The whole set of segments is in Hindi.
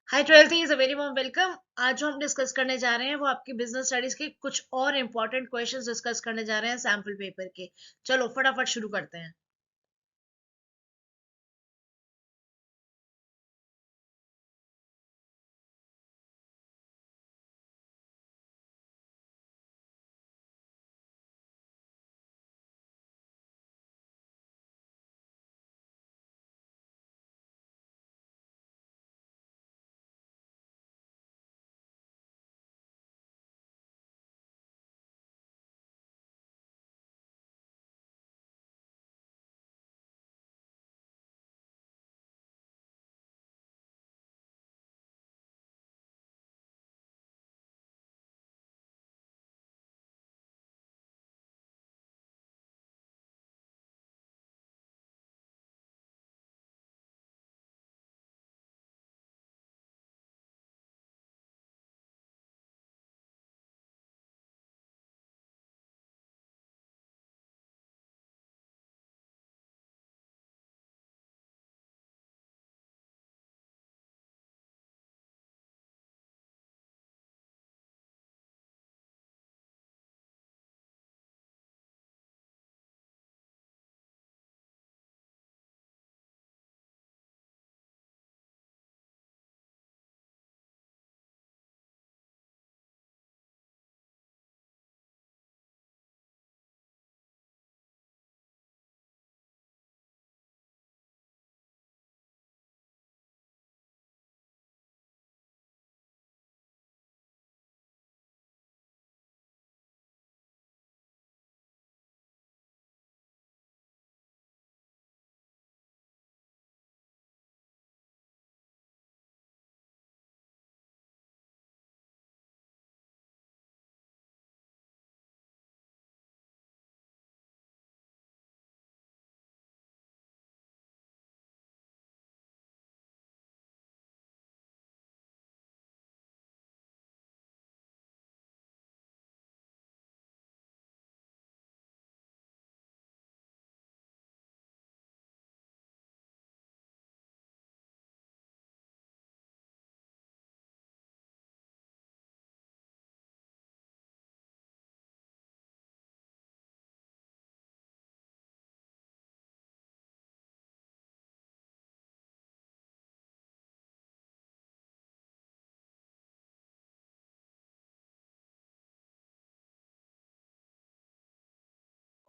हाय ट्वेल्थ, वेरी वार्म वेलकम। आज जो हम डिस्कस करने जा रहे हैं वो आपकी बिजनेस स्टडीज के कुछ और इम्पोर्टेंट क्वेश्चंस डिस्कस करने जा रहे हैं सैम्पल पेपर के। चलो फटाफट शुरू करते हैं।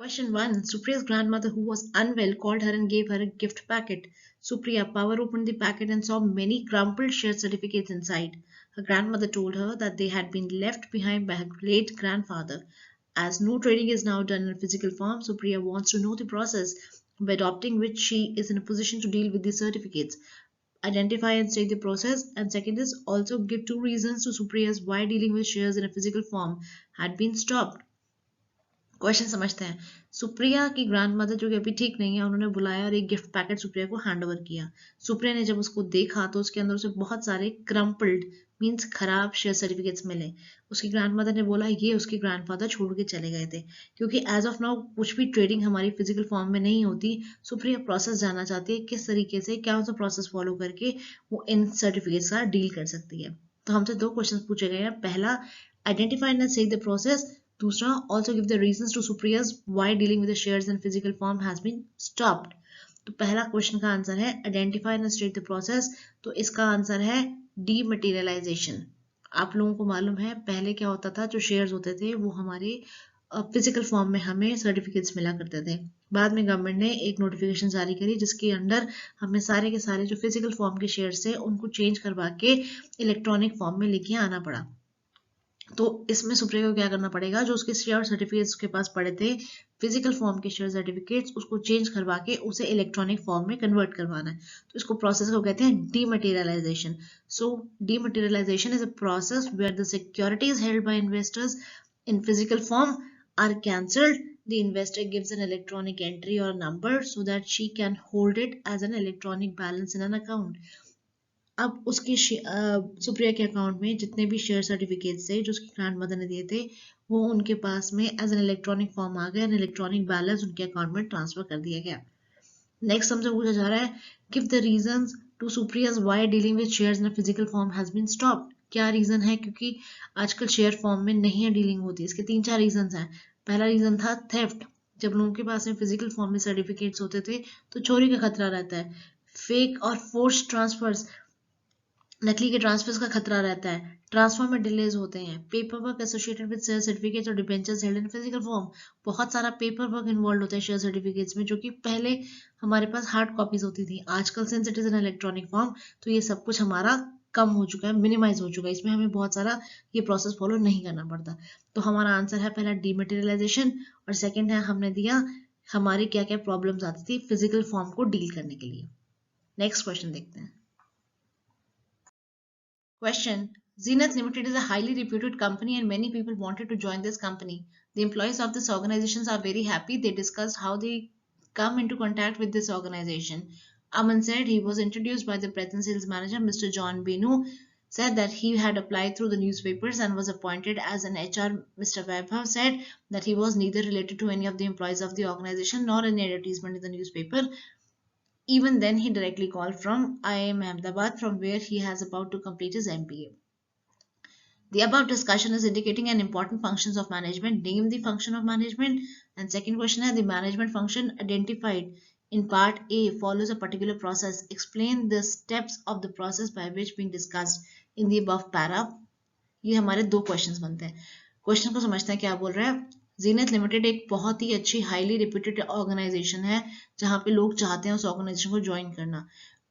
Question 1. Supriya's grandmother, who was unwell, called her and gave her a gift packet. Supriya Power opened the packet and saw many crumpled share certificates inside. Her grandmother told her that they had been left behind by her late grandfather. As no trading is now done in physical form, Supriya wants to know the process by adopting which she is in a position to deal with the certificates. Identify and state the process, and second is also give two reasons to Supriya's why dealing with shares in a physical form had been stopped. Question समझते हैं। सुप्रिया की ग्रैंडमदर जो कि अभी ठीक नहीं है, उन्होंने बुलाया और एक गिफ्ट पैकेट सुप्रिया को हैंड ओवर किया। सुप्रिया ने जब उसको देखा तो उसके अंदर उसे बहुत सारे क्रम्पल्ड मीन्स खराब शेयर सर्टिफिकेट्स मिले। उसकी ग्रैंडमदर ने बोला ये उसके ग्रैंडफादर छोड़ के चले गए थे। क्योंकि एज ऑफ नाउ कुछ भी ट्रेडिंग हमारी फिजिकल फॉर्म में नहीं होती, सुप्रिया प्रोसेस जानना चाहती है किस तरीके से क्या सा प्रोसेस फॉलो करके वो इन सर्टिफिकेट्स का डील कर सकती है। तो हमसे दो क्वेश्चन पूछे गए हैं। पहला, आइडेंटिफाई एंड से द प्रोसेस। दूसरा, also give the reasons to Supriya's why dealing with the shares in physical form has been stopped. तो पहला क्वेश्चन का आंसर है identify and state the process. तो इसका आंसर है डीमटेरियलाइजेशन। आप लोगों को मालूम है पहले क्या होता था, जो शेयर्स होते थे वो हमारे फिजिकल फॉर्म में हमें सर्टिफिकेट्स मिला करते थे। बाद में गवर्नमेंट ने एक नोटिफिकेशन जारी करी जिसके अंडर हमें सारे के सारे जो फिजिकल फॉर्म के शेयर्स थे उनको चेंज करवा के इलेक्ट्रॉनिक फॉर्म में लेके आना पड़ा। तो इसमें सुप्रिया को क्या करना पड़ेगा, जो उसके शेयर सर्टिफिकेट्स के पास पड़े थे फिजिकल फॉर्म के शेयर सर्टिफिकेट्स, उसको चेंज करवा के उसे इलेक्ट्रॉनिक फॉर्म में कन्वर्ट करवाना है। तो इसको प्रोसेस को कहते हैं dematerialisation. So dematerialisation is a process where the securities held by investors in physical form are cancelled. The investor gives an electronic entry or number so that she can hold it as an electronic balance in an account. अब उसकी सुप्रिया के अकाउंट में जितने भी शेयर सर्टिफिकेट्स थे जो उसकी ग्रैंडमदर ने दिए थे वो उनके पास में एज एन इलेक्ट्रॉनिक फॉर्म आ गया, इलेक्ट्रॉनिक बैलेंस उनके अकाउंट में ट्रांसफर कर दिया गया। नेक्स्ट हमसे पूछा जा रहा है give the reasons to suppliers why dealing with shares in a physical form has been stopped. क्या रीजन है? क्योंकि आजकल शेयर फॉर्म में नहीं है डीलिंग होती। इसके 3-4 रीजन हैं। पहला रीजन था थेफ्ट। जब लोगों के पास में फिजिकल फॉर्म में सर्टिफिकेट्स होते थे तो चोरी का खतरा रहता है। फेक और फोर्स ट्रांसफर्स, नकली के ट्रांसफर्स का खतरा रहता है। ट्रांसफर में डिलेज होते हैं। Paper work associated with share certificates और debentures held in physical form. बहुत सारा पेपर वर्क इन्वॉल्व होता है शेयर सर्टिफिकेट्स में, जो कि पहले हमारे पास हार्ड कॉपीज होती थी। आजकल since it is an electronic form तो ये सब कुछ हमारा कम हो चुका है, मिनिमाइज हो चुका है। इसमें हमें बहुत सारा ये प्रोसेस फॉलो नहीं करना पड़ता। तो हमारा आंसर है पहला डीमेटेरियलाइजेशन, और सेकेंड है हमने दिया हमारी क्या क्या प्रॉब्लम्स आती थी फिजिकल फॉर्म को डील करने के लिए। नेक्स्ट क्वेश्चन देखते हैं। Question: Zenith Limited is a highly reputed company and many people wanted to join this company. The employees of this organizations are very happy. They discussed how they come into contact with this organization. Aman said he was introduced by the present sales manager, Mr. John Benu, said that he had applied through the newspapers and was appointed as an HR. Mr. Vaibhav said that he was neither related to any of the employees of the organization nor any advertisement in the newspaper. Even then, he directly called from IIM Ahmedabad, from where he has about to complete his MBA. The above discussion is indicating an important functions of management. Name the function of management. And second question है, the management function identified in part A follows a particular process. Explain the steps of the process by which being discussed in the above para. ये हमारे दो क्वेश्चंस बनते हैं। क्वेश्चन को समझते हैं क्या बोल रहा है। जीनत लिमिटेड एक बहुत ही अच्छी हाईली रेप्यूटेड ऑर्गेनाइजेशन है जहां पे लोग चाहते हैं उस ऑर्गेनाइजेशन को ज्वाइन करना।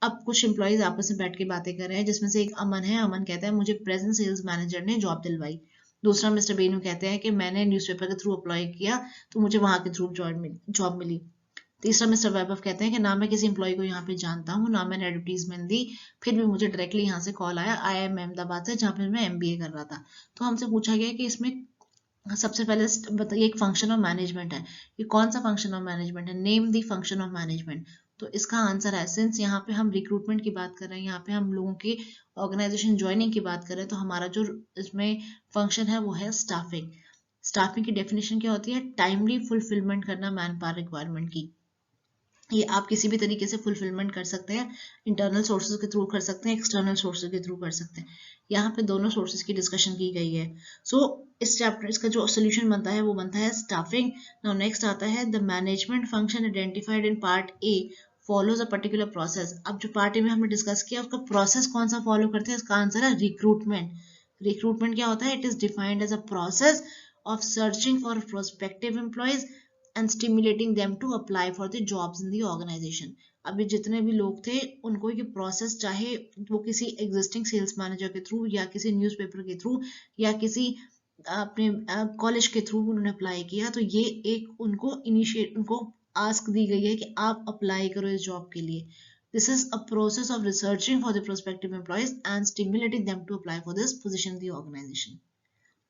अब कुछ एम्प्लॉइज आपस में बैठ के बातें कर रहे हैं, जिसमें से एक अमन है। अमन कहता है मुझे प्रेजेंट सेल्स मैनेजर ने जॉब दिलवाई। दूसरा मिस्टर बेनू कहते हैं कि मैंने न्यूज़पेपर के थ्रू अप्लाई किया तो मुझे वहां के थ्रू जॉब मिली। तीसरा मिस्टर वैभव कहते हैं कि ना मैं किसी एम्प्लॉय को यहाँ पे जानता हूँ, ना मैंने एडवर्टीजमेंट दी, फिर भी मुझे डायरेक्टली यहाँ से कॉल आया IIM अहमदाबाद से, जहाँ पे मैं MBA कर रहा था। तो हमसे पूछा गया कि इसमें सबसे पहले बताइए एक फंक्शन ऑफ मैनेजमेंट है। ये कौन सा फंक्शन ऑफ मैनेजमेंट है? Name the function of management. तो इसका आंसर है, सिंस यहाँ पे हम रिक्रूटमेंट की बात कर रहे हैं, यहाँ पे हम लोगों की ऑर्गेनाइजेशन ज्वाइनिंग की बात कर रहे हैं, तो हमारा जो इसमें फंक्शन है वो है स्टाफिंग। स्टाफिंग की डेफिनेशन क्या होती है? टाइमली फुलफिलमेंट करना मैन पावर रिक्वायरमेंट की। ये आप किसी भी तरीके से फुलफिलमेंट कर सकते हैं, इंटरनल सोर्सेज के थ्रू कर सकते हैं, एक्सटर्नल सोर्सेज के थ्रू कर सकते हैं। यहाँ पे दोनों सोर्सेज की डिस्कशन की गई है। सो इस चैप्टर इसका जो सोल्यूशन बनता है वो बनता है स्टाफिंग। नाउ नेक्स्ट आता है the management function identified in part A follows a particular process. अब जो पार्ट ए में हमने डिस्कस किया उसका प्रोसेस कौन सा फॉलो करते हैं? इसका आंसर है रिक्रूटमेंट। रिक्रूटमेंट क्या होता है? It is defined as a process of searching for prospective employees and stimulating them to apply for the jobs in the organization. अभी जितने भी लोग थे उनको ये प्रोसेस, चाहे वो किसी एग्जिस्टिंग सेल्स मैनेजर के थ्रू या किसी न्यूज़पेपर के थ्रू या किसी अपने कॉलेज के थ्रू उन्होंने अप्लाई किया, तो ये एक उनको आस्क दी गई है कि आप अप्लाई करो इस जॉब के लिए। This is a process of researching for the prospective employees and stimulating them to apply for this position in the organisation.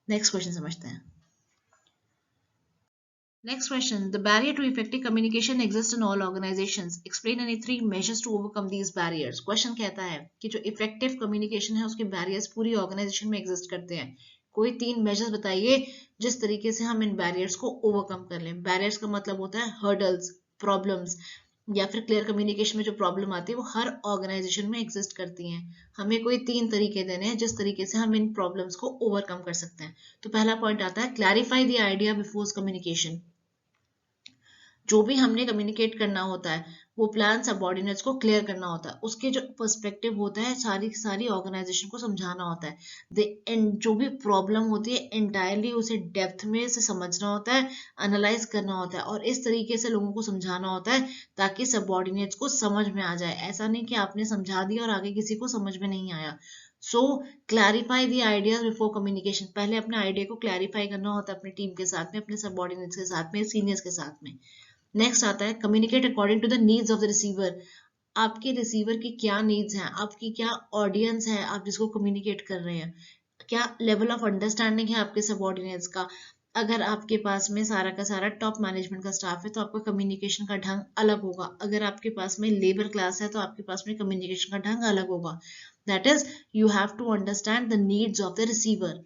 Next question समझते हैं। Next question. The barrier to effective communication exists in all organizations. Explain any 3 measures to overcome these barriers. Question कहता है कि जो effective communication है उसके barriers पूरी organization में exist करते हैं। कोई 3 measures बताइए जिस तरीके से हम इन barriers को overcome कर लें। Barriers का मतलब होता है hurdles, problems या फिर clear communication में जो problem आती है वो हर organization में exist करती हैं। हमें कोई 3 तरीके देने हैं जिस तरीके से हम इन problems को overcome कर सकते हैं। तो पहला point आता है clarify the idea before communication। जो भी हमने कम्युनिकेट करना होता है वो प्लान सबऑर्डिनेट्स को क्लियर करना होता है, उसके जो पर्सपेक्टिव होता है सारी ऑर्गेनाइजेशन को समझाना होता है। जो भी प्रॉब्लम होती है एंटायरली उसे डेप्थ में से समझना होता है, एनालाइज करना होता है और इस तरीके से लोगों को समझाना होता है ताकि सबऑर्डिनेट्स को समझ में आ जाए। ऐसा नहीं कि आपने समझा दिया और आगे किसी को समझ में नहीं आया। So clarify the ideas before communication. पहले अपने आइडिया को क्लैरिफाई करना होता है अपनी टीम के साथ में, अपने सबऑर्डिनेट्स के साथ में, सीनियर्स के साथ में। नेक्स्ट आता है communicate according to the needs of the receiver. आपके रिसीवर की क्या नीड्स हैं, आपकी क्या ऑडियंस है, आप जिसको कम्युनिकेट कर रहे हैं, क्या लेवल ऑफ अंडरस्टैंडिंग है आपके सबऑर्डिनेट्स का। अगर आपके पास में सारा का सारा टॉप मैनेजमेंट का स्टाफ है तो आपका कम्युनिकेशन का ढंग अलग होगा। अगर आपके पास में लेबर क्लास है तो आपके पास में कम्युनिकेशन का ढंग अलग होगा। That is you have to understand the needs of the receiver.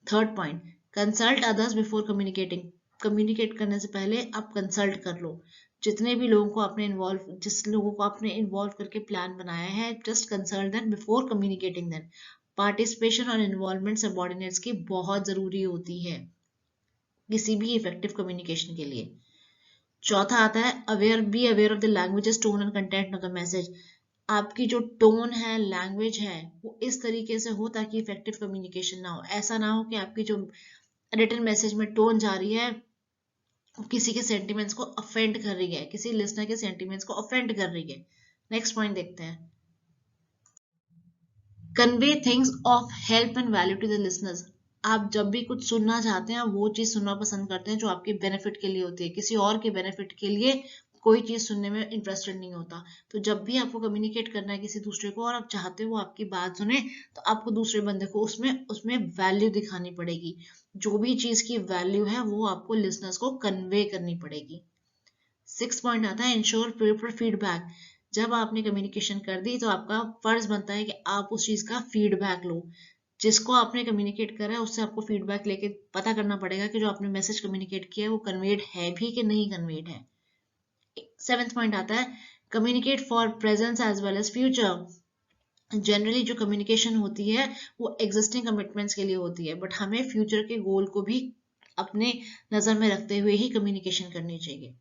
Third point, consult others before communicating. Communicate करने से पहले आप कंसल्ट कर लो। जितने भी लोगों को आपने जिस लोगों को आपने इन्वॉल्व करके प्लान बनाया है, just consult them before communicating them. Participation और इन्वॉल्वमेंट सबऑर्डिनेट्स की बहुत जरूरी होती है किसी भी इफेक्टिव कम्युनिकेशन के लिए। चौथा आता है aware of the languages, tone and content of the message. आपकी जो टोन है, लैंग्वेज है, वो इस तरीके से हो ताकि इफेक्टिव कम्युनिकेशन ना हो। ऐसा ना हो कि आपकी जो रिटन मैसेज में टोन जा रही है किसी के सेंटिमेंट्स को अफेंड कर रही है, किसी लिसनर के सेंटिमेंट्स को अफेंड कर रही है। नेक्स्ट पॉइंट देखते हैं। Convey things of help and value to the listeners. आप जब भी कुछ सुनना चाहते हैं, वो चीज सुनना पसंद करते हैं जो आपके बेनिफिट के लिए होती है। किसी और के बेनिफिट के लिए कोई चीज सुनने में इंटरेस्टेड नहीं होता। तो जब भी आपको कम्युनिकेट करना है किसी दूसरे को और आप चाहते हो वो आपकी बात सुने, तो आपको दूसरे बंदे को उसमें उसमें वैल्यू दिखानी पड़ेगी। जो भी चीज की वैल्यू है वो आपको लिसनर्स को कन्वे करनी पड़ेगी। 6 पॉइंट आता है इंश्योर प्रॉपर फीडबैक। जब आपने कम्युनिकेशन कर दी तो आपका फर्ज बनता है कि आप उस चीज का फीडबैक लो। जिसको आपने कम्युनिकेट करा है उससे आपको फीडबैक लेके पता करना पड़ेगा कि जो आपने मैसेज कम्युनिकेट किया है वो कन्वेड है भी कि नहीं कन्वेड है। 7th पॉइंट आता है communicate for presence as well as future. Generally जो कम्युनिकेशन होती है वो एग्जिस्टिंग कमिटमेंट्स के लिए होती है, बट हमें फ्यूचर के गोल को भी अपने नजर में रखते हुए ही कम्युनिकेशन करनी चाहिए।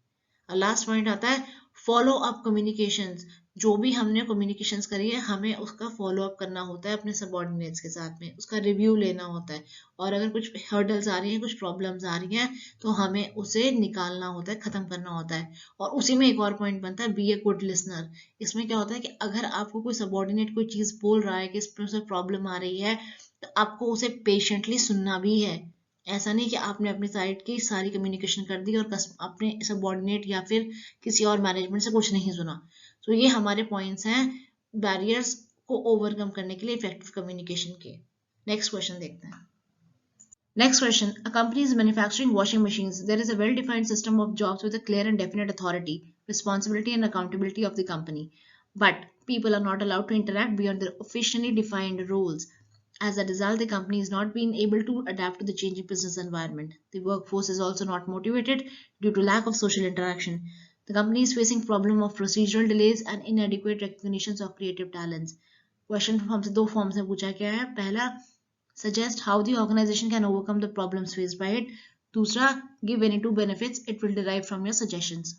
लास्ट पॉइंट आता है फॉलो अप कम्युनिकेशंस। जो भी हमने कम्युनिकेशंस करी है हमें उसका फॉलो अप करना होता है अपने सबऑर्डिनेट्स के साथ में, उसका रिव्यू लेना होता है। और अगर कुछ हर्डल्स आ रही हैं, कुछ प्रॉब्लम्स आ रही हैं, तो हमें उसे निकालना होता है, खत्म करना होता है। और उसी में एक और पॉइंट बनता है बी ए गुड लिसनर। इसमें क्या होता है कि अगर आपको कोई सबऑर्डिनेट कोई चीज बोल रहा है कि इसमें उसे प्रॉब्लम आ रही है, तो आपको उसे पेशेंटली सुनना भी है। ऐसा नहीं कि आपने अपनी साइड की सारी कम्युनिकेशन कर दी और अपने सबॉर्डिनेट या फिर किसी और मैनेजमेंट से कुछ नहीं सुना। तो ये हमारे पॉइंट्स हैं बैरियर्स को ओवरकम करने के लिए इफेक्टिव कम्युनिकेशन के। नेक्स्ट क्वेश्चन देखते हैं। Next question. A company is manufacturing washing machines. There is a well-defined system of jobs with a clear and definite authority, responsibility, and accountability of the company. But people are not allowed to interact beyond their officially defined roles. As a result, the company is not being able to adapt to the changing business environment. The workforce is also not motivated due to lack of social interaction. The company is facing problem of procedural delays and inadequate recognitions of creative talents. Question हमसे दो फॉर्म से पूछा गया है। पहला, suggest how the organization can overcome the problems faced by it. दूसरा, give any two benefits it will derive from your suggestions.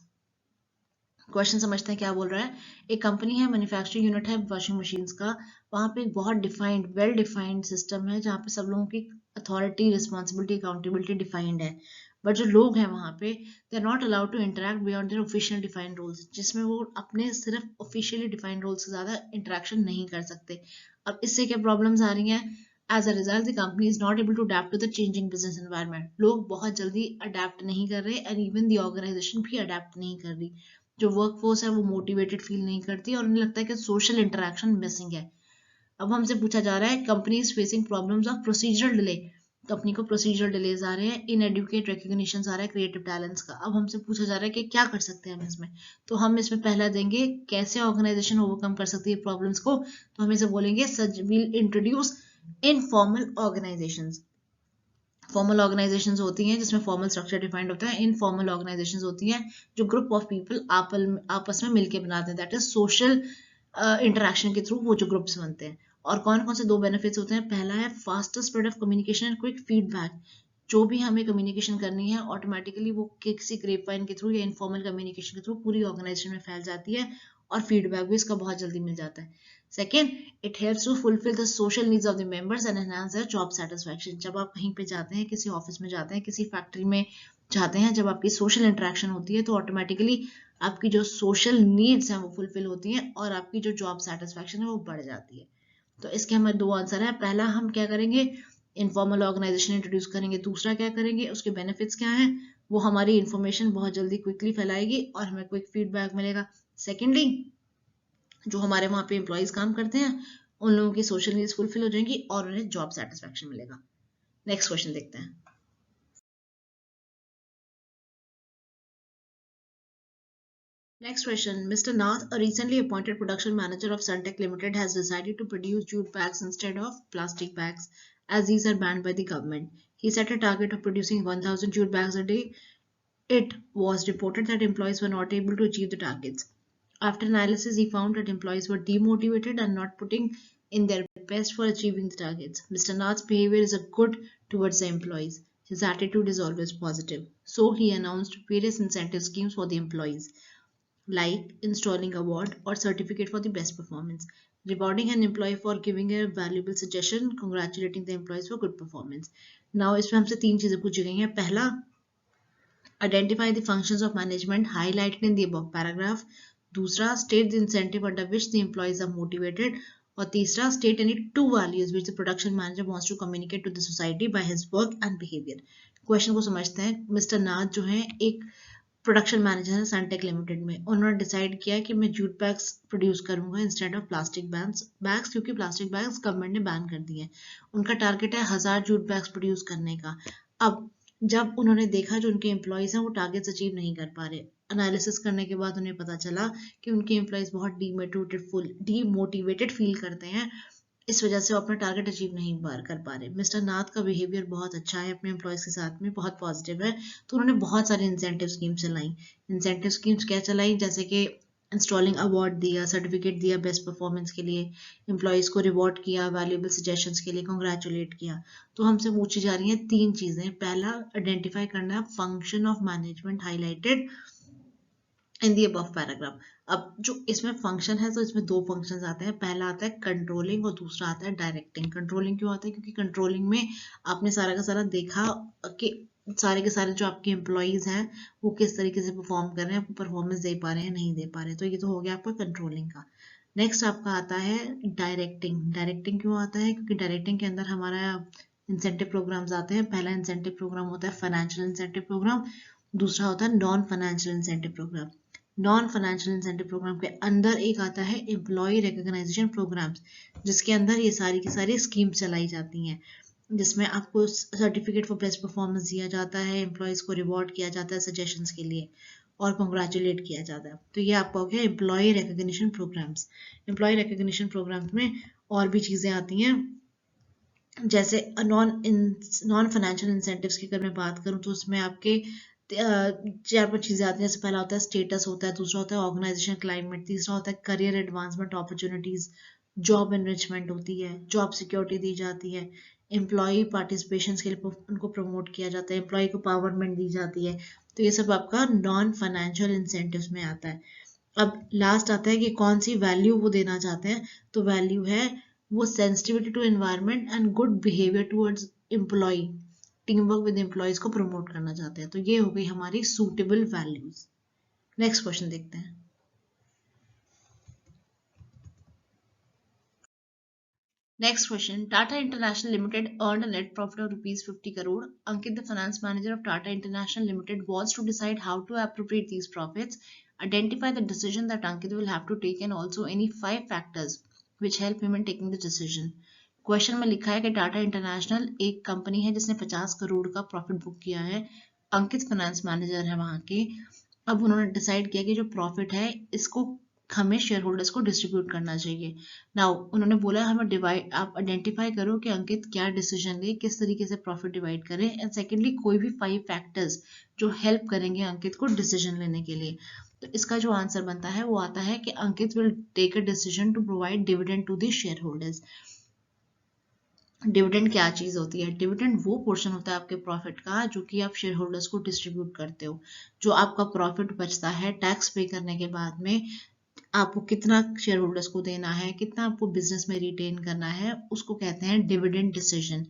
Question समझते हैं क्या बोल रहा है। एक कंपनी है, मैन्युफैक्चरिंग यूनिट है वॉशिंग मशीन्स का। वहाँ पे एक बहुत डिफाइंड, वेल डिफाइंड सिस्टम है जहाँ पे सब लोगों की अथॉरिटी, रिस्पॉन्सिबिलिटी, अकाउंटेबिलिटी डिफाइंड है। बट जो लोग हैं वहाँ पे, they are not allowed to interact beyond their official defined roles, जिसमें वो अपने सिर्फ ऑफिशियली डिफाइंड रोल्स से ज़्यादा इंटरेक्शन नहीं कर सकते। अब इससे क्या प्रॉब्लम्स आ रही हैं। As a result, the company is not able to adapt to the changing business environment. लोग बहुत जल्दी अडेप्ट नहीं कर रहे and even the organization भी अडेप्ट नहीं कर रही। जो वर्क फोर्स है वो मोटिवेटेड फील नहीं करती और उन्हें लगता है कि सोशल इंटरेक्शन मिसिंग है। अब हमसे पूछा जा रहा है company is facing problems of procedural delay. Company को प्रोसीजरल डिलेज आ रहे हैं, इनएडुकेट रिकॉग्निशन आ रहा है क्रिएटिव टैलेंट्स का। अब हमसे पूछा जा रहा है कि क्या कर सकते हैं हम इसमें। तो हम इसमें पहला देंगे कैसे ऑर्गेनाइजेशन ओवरकम कर सकती है प्रॉब्लम्स को। तो हम इसे बोलेंगे will introduce informal organisations. Formal organisations होती हैं जिसमें फॉर्मल स्ट्रक्चर डिफाइंड होता है। इनफॉर्मल ऑर्गेनाइजेशंस होती हैं जो ग्रुप ऑफ पीपल आपस में मिलकर बनाते हैं, दैट इज सोशल इंटरेक्शन के थ्रू वो जो ग्रुप्स बनते हैं। और कौन कौन से दो बेनिफिट्स होते हैं। पहला है faster spread of communication and quick feedback. जो भी हमें कम्युनिकेशन करनी है ऑटोमेटिकली वो किसी ग्रेपवाइन के थ्रू या इनफॉर्मल कम्युनिकेशन के थ्रू पूरी ऑर्गेनाइजेशन में फैल जाती है और फीडबैक भी इसका बहुत जल्दी मिल जाता है। Second, it helps to fulfil the social needs of the members and enhance their job satisfaction. जब आप कहीं पे जाते हैं, किसी ऑफिस में जाते हैं, किसी फैक्ट्री में जाते हैं, जब आपकी सोशल इंटरेक्शन होती है तो ऑटोमेटिकली आपकी जो सोशल नीड्स हैं वो फुलफिल होती हैं और आपकी जो जॉब सेटिस्फैक्शन है वो बढ़ जाती है। तो इसके हमारे दो आंसर है। पहला हम क्या करेंगे, इनफॉर्मल ऑर्गेनाइजेशन इंट्रोड्यूस करेंगे। दूसरा क्या करेंगे, उसके बेनिफिट्स क्या हैं, वो हमारी इंफॉर्मेशन बहुत जल्दी क्विकली फैलाएगी और हमें क्विक फीडबैक मिलेगा। सेकेंडली, जो हमारे वहाँ पे एम्प्लॉयज काम करते हैं उन लोगों की सोशल नीड्स फुलफिल हो जाएंगी और उन्हें जॉब सेटिस्फैक्शन मिलेगा। नेक्स्ट क्वेश्चन देखते हैं। Next question. Mr. Nath, a recently appointed production manager of Suntech Limited, has decided to produce jute bags instead of plastic bags, as these are banned by the government. He set a target of producing 1,000 jute bags a day It was reported that employees were not able to achieve the targets. After analysis, he found that employees were demotivated and not putting in their best for achieving the targets. Mr. Nath's behavior is a good towards the employees. His attitude is always positive. So he announced various incentive schemes for the employees, like installing award or certificate for the best performance, rewarding an employee for giving a valuable suggestion, congratulating the employees for good performance. Now इसमें हमसे तीन चीजें पूछी गई हैं. पहला, identify the functions of management highlighted in the above paragraph. दूसरा, state the incentive under which the employees are motivated. और तीसरा, state any two values which the production manager wants to communicate to the society by his work and behavior. Question को समझते हैं. मिस्टर नाथ जो है एक प्रोडक्शन मैनेजर है सनटेक लिमिटेड में. उन्होंने डिसाइड किया कि मैं जूट बैग्स प्रोड्यूस करूंगा इंस्टेड ऑफ प्लास्टिक बैग्स, क्योंकि प्लास्टिक बैग्स गवर्नमेंट ने बैन कर दिए हैं. उनका टारगेट है 1000 जूट बैग्स प्रोड्यूस करने का. अब जब उन्होंने देखा जो उनके एम्प्लॉयज हैं वो टारगेट्स अचीव नहीं कर पा रहे, एनालिसिस करने के बाद उन्हें पता चला कि उनके एम्प्लॉयज बहुत डीमोटिवेटेड फील करते हैं. इस वजह से वो अपना टारगेट अचीव नहीं कर पा रहे. मिस्टर नाथ का बिहेवियर बहुत अच्छा है अपने एम्प्लॉयज के साथ में, बहुत पॉजिटिव है. तो उन्होंने बहुत सारी इंसेंटिव स्कीम्स चलाई. इंसेंटिव स्कीम्स क्या चलाई, जैसे कि इंस्टॉलिंग अवार्ड दिया, सर्टिफिकेट दिया बेस्ट परफॉर्मेंस के लिए, एम्प्लॉयज़ को रिवॉर्ड किया, वैल्यूएबल सजेशंस के लिए कॉन्ग्रेचुलेट किया. तो हमसे पूछी जा रही हैं तीन चीज़ें. पहला, आइडेंटिफाई करना function of management highlighted in the above paragraph. अब जो इसमें फंक्शन है तो इसमें दो फंक्शंस आते हैं. पहला आता है कंट्रोलिंग और दूसरा आता है डायरेक्टिंग. कंट्रोलिंग क्यों आता है, क्योंकि कंट्रोलिंग में आपने सारा का सारा देखा कि सारे के सारे जो आपके एम्प्लॉयज़ हैं वो किस तरीके से परफॉर्म कर रहे हैं, आपको परफॉर्मेंस दे पा रहे हैं नहीं दे पा रहे हैं. तो ये तो हो गया आपका कंट्रोलिंग का. नेक्स्ट आपका आता है डायरेक्टिंग. डायरेक्टिंग क्यों आता है, क्योंकि डायरेक्टिंग के अंदर हमारा इंसेंटिव प्रोग्राम्स आते हैं. पहला इंसेंटिव प्रोग्राम होता है फाइनेंशियल इंसेंटिव प्रोग्राम, दूसरा होता है non financial incentive programme. Non financial incentive programme के अंदर एक आता है एम्प्लॉय रिकॉग्नाइजेशन प्रोग्राम्स, जिसके अंदर ये सारी की सारी स्कीम्स चलाई जाती हैं, जिसमें आपको सर्टिफिकेट फॉर बेस्ट परफॉर्मेंस दिया जाता है, एम्प्लॉयज़ को रिवॉर्ड किया जाता है सजेशंस के लिए और कॉन्ग्रेचुलेट किया जाता है. तो ये आपका हो गया employee recognition programmes. Employee recognition programmes में और भी चीज़ें आती हैं, जैसे नॉन फाइनेंशियल इंसेंटिव्स की अगर मैं बात करूँ तो उसमें आपके चार पांच चीज़ें आती हैं. जैसे पहला होता है स्टेटस होता है, दूसरा होता है ऑर्गेनाइजेशन क्लाइमेट, तीसरा होता है career advancement opportunities, job enrichment होती है, जॉब सिक्योरिटी दी जाती है, एम्प्लॉय पार्टिसिपेशन के लिए उनको प्रमोट किया जाता है, एम्प्लॉय को पावरमेंट दी जाती है. तो ये सब आपका नॉन फाइनेंशियल इंसेंटिव्स में आता है. अब लास्ट आता है कि कौन सी वैल्यू वो देना चाहते हैं. तो वैल्यू है वो sensitivity to environment and good behaviour towards employee, team work with employees को प्रमोट करना चाहते हैं. तो ये हो गई हमारी सूटेबल वैल्यूज. नेक्स्ट क्वेश्चन देखते हैं. Next question. Tata International Limited earned a net profit of rupees 50 crore. Ankit, the finance manager of Tata International Limited, was to decide how to appropriate these profits. Identify the decision that Ankit will have to take and also any 5 factors which help him in taking the decision. Question में लिखा है कि टाटा इंटरनेशनल एक कंपनी है जिसने 50 करोड़ का प्रॉफिट बुक किया है. अंकित फाइनेंस मैनेजर है वहाँ के. अब उन्होंने डिसाइड किया कि जो प्रॉफिट है इसको हमें शेयर होल्डर्स को डिस्ट्रीब्यूट करना चाहिए. नाउ उन्होंने बोला हमें डिवाइड, आप आइडेंटिफाई करो कि अंकित क्या डिसीजन ले, किस तरीके से प्रॉफिट डिवाइड करें, एंड सेकेंडली कोई भी 5 फैक्टर्स जो हेल्प करेंगे अंकित को डिसीजन लेने के लिए. तो इसका जो आंसर बनता है वो आता है कि Ankit will take a decision to provide dividend to the share holders. Dividend क्या चीज़ होती है? डिविडेंड वो पोर्शन होता है आपके प्रॉफिट का जो कि आप शेयर होल्डर्स को डिस्ट्रीब्यूट करते हो. जो आपका प्रॉफिट बचता है टैक्स पे करने के बाद में, आपको कितना शेयर होल्डर्स को देना है, कितना आपको बिजनेस में रिटेन करना है, उसको कहते हैं डिविडेंड डिसीजन.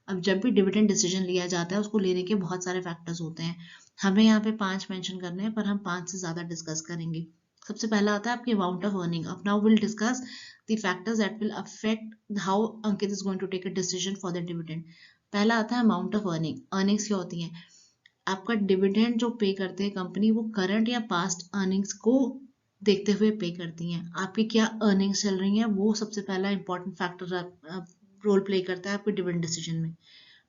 अब जब भी डिविडेंड डिसीजन लिया जाता है उसको लेने के बहुत सारे फैक्टर्स होते हैं. हमें यहाँ पे 5 मेंशन करने हैं पर हम 5 से ज़्यादा डिस्कस करेंगे. सबसे पहला आता है आपकी अमाउंट ऑफ अर्निंग. अब now will discuss the factors that will affect how Ankit is going to take a decision for the dividend. पहला आता है अमाउंट ऑफ अर्निंग. अर्निंग्स क्या होती हैं? आपका डिविडेंड जो पे करते हैं कंपनी वो करंट या पास्ट अर्निंग्स को देखते हुए पे करती हैं. आपकी क्या अर्निंग्स चल रही हैं वो सबसे पहला इंपॉर्टेंट फैक्टर रोल प्ले करता है आपके डिविडेंड डिसीजन में.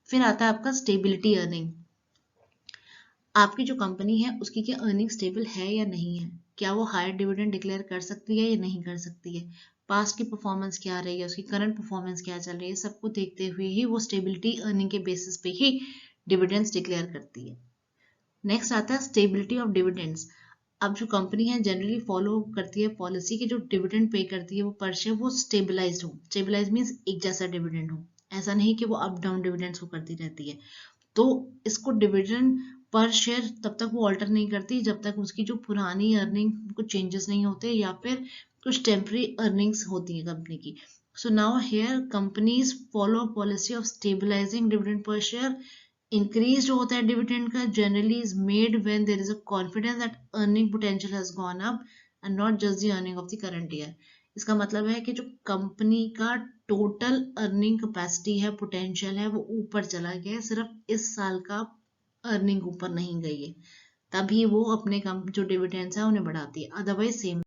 फिर आता है आपका स्टेबिलिटी अर्निंग. आपकी जो कंपनी है उसकी क्या अर्निंग स्टेबल है या नहीं है, क्या वो हायर डिविडेंड डिक्लेयर कर सकती है या नहीं कर सकती है, पास्ट की परफॉर्मेंस क्या रही है, उसकी करंट परफॉर्मेंस क्या चल रही है, सबको देखते हुए ही वो स्टेबिलिटी अर्निंग के बेसिस पे ही डिविडेंड्स डिक्लेयर करती है. नेक्स्ट आता है स्टेबिलिटी ऑफ डिविडेंड्स। अब जो कंपनी है जनरली फॉलो करती है पॉलिसी की जो डिविडेंड पे करती है वो पर शेयर वो स्टेबलाइज्ड हो। स्टेबलाइज मीन्स एक जैसा डिविडेंड हो, ऐसा नहीं कि वो अप डाउन डिविडेंड्स वो करती रहती है। तो इसको डिविडेंड पर शेयर तब तक वो ऑल्टर नहीं करती जब तक उसकी जो पुरानी अर्निंग कुछ चेंजेस नहीं होते या फिर कुछ टेम्पररी अर्निंग्स होती है कंपनी की। So now here companies follow policy of stabilising dividend per share. Increase जो होता है डिविडेंड का generally is made when there is a confidence that earning potential has gone up and not just the earning of the current year. इसका मतलब है कि जो कंपनी का टोटल अर्निंग कैपेसिटी है, पोटेंशियल है, वो ऊपर चला गया है, सिर्फ इस साल का अर्निंग ऊपर नहीं गई है, तभी वो अपने कम जो डिविडेंड्स है उन्हें बढ़ाती है, अदरवाइज सेम।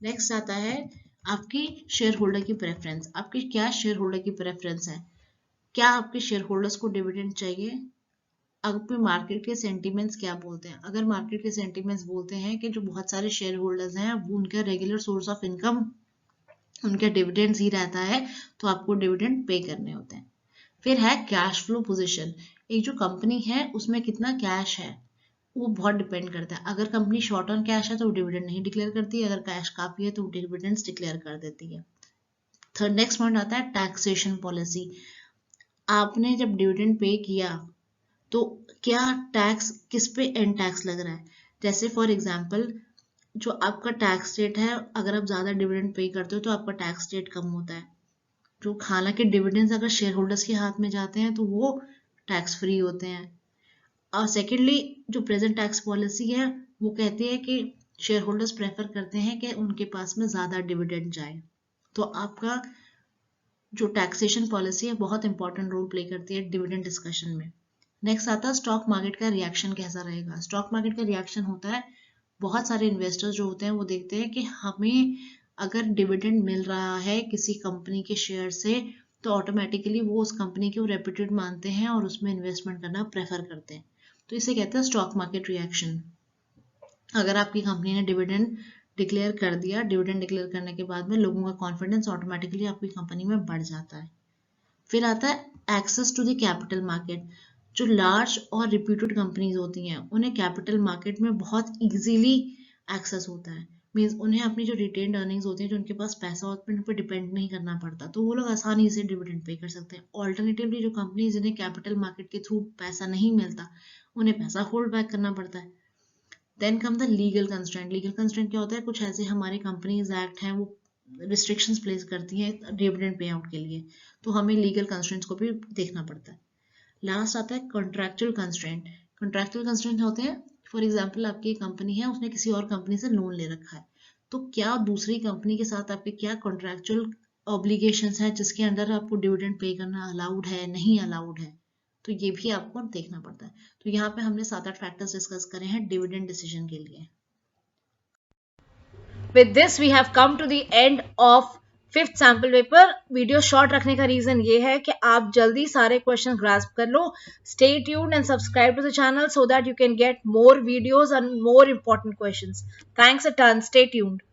नेक्स्ट आता है आपकी शेयर होल्डर की प्रेफरेंस। आपकी क्या शेयर होल्डर की प्रेफरेंस है? क्या आपके शेयर होल्डर्स को डिविडेंड चाहिए? आपके मार्केट के सेंटीमेंट्स क्या बोलते हैं? अगर मार्केट के सेंटीमेंट्स बोलते हैं कि जो बहुत सारे शेयर होल्डर्स हैं वो उनका रेगुलर सोर्स ऑफ इनकम उनके डिविडेंड्स ही रहता है, तो आपको डिविडेंड पे करने होते हैं। फिर है कैश फ्लो पोजीशन। एक जो कंपनी है उसमें कितना कैश है वो बहुत डिपेंड करता है। अगर कंपनी शॉर्ट ऑन कैश है तो वो डिविडेंड नहीं डिक्लेयर करती है, अगर कैश काफी है तो वो डिविडेंड्स डिक्लेयर कर देती है। थर्ड नेक्स्ट पॉइंट आता है टैक्सेशन पॉलिसी। आपने जब डिविडेंड पे किया तो क्या टैक्स किस पे एंड टैक्स लग रहा है? जैसे फॉर एग्जांपल जो आपका टैक्स रेट है, अगर आप ज़्यादा डिविडेंड पे करते हो तो आपका टैक्स रेट कम होता है। जो हालांकि डिविडेंड्स अगर शेयर होल्डर्स के हाथ में जाते हैं तो वो टैक्स फ्री होते हैं। और सेकेंडली जो प्रेजेंट टैक्स पॉलिसी है वो कहती है कि शेयर होल्डर्स प्रेफर करते हैं कि उनके पास में ज़्यादा डिविडेंड जाए। तो आपका जो टैक्सेशन पॉलिसी है बहुत इंपॉर्टेंट रोल प्ले करती है डिविडेंड डिस्कशन में। नेक्स्ट आता है स्टॉक मार्केट का रिएक्शन कैसा रहेगा। स्टॉक मार्केट का रिएक्शन होता है बहुत सारे इन्वेस्टर्स जो होते हैं वो देखते हैं कि हमें अगर डिविडेंड मिल रहा है किसी कंपनी के शेयर से तो ऑटोमेटिकली वो उस कंपनी को रेप्यूटेड मानते हैं और उसमें इन्वेस्टमेंट करना प्रेफर करते हैं। तो इसे कहते हैं स्टॉक मार्केट रिएक्शन। अगर आपकी कंपनी ने डिविडेंड डिक्लेयर कर दिया, डिविडेंड डिक्लेयर करने के बाद में लोगों का कॉन्फिडेंस ऑटोमेटिकली आपकी कंपनी में बढ़ जाता है। फिर आता है access to the capital market. जो लार्ज और रिप्यूटेड कंपनीज होती हैं उन्हें कैपिटल मार्केट में बहुत इजीली एक्सेस होता है। मीन्स उन्हें अपनी जो रिटेन्ड अर्निंग्स होती हैं, जो उनके पास पैसा होता है, उन पर डिपेंड नहीं करना पड़ता, तो वो लोग आसानी से डिविडेंड पे कर सकते हैं। ऑल्टरनेटिवली जो कंपनीज जिन्हें कैपिटल मार्केट के थ्रू पैसा नहीं मिलता उन्हें पैसा होल्ड बैक करना पड़ता है। Then come the legal constraint. Legal constraint क्या होता है? कुछ ऐसे हमारे कंपनीज एक्ट हैं वो रिस्ट्रिक्शंस प्लेस करती हैं डिविडेंड पे आउट के लिए, तो हमें लीगल कंस्ट्रेंट्स को भी देखना पड़ता है। लास्ट आता है कॉन्ट्रैक्चुअल कंस्ट्रेंट। कॉन्ट्रैक्चुअल कंस्ट्रेंट होते हैं फॉर एग्जांपल आपकी एक कंपनी है उसने किसी और कंपनी से लोन ले रखा है, तो क्या दूसरी कंपनी के साथ आपके क्या कॉन्ट्रैक्चुअल ऑब्लिगेशंस हैं जिसके अंदर आपको डिविडेंड पे करना अलाउड है, नहीं अलाउड है, तो ये भी आपको देखना पड़ता है। तो यहाँ पे हमने 7-8 फैक्टर्स डिस्कस करे हैं डिविडेंड डिसीजन के लिए। With this we have come to the end of fifth sample paper. Video short रखने का रीजन ये है कि आप जल्दी सारे क्वेश्चन ग्रास्प कर लो। Stay tuned and subscribe to the channel so that you can get more videos and more important questions. Thanks a ton. Stay tuned.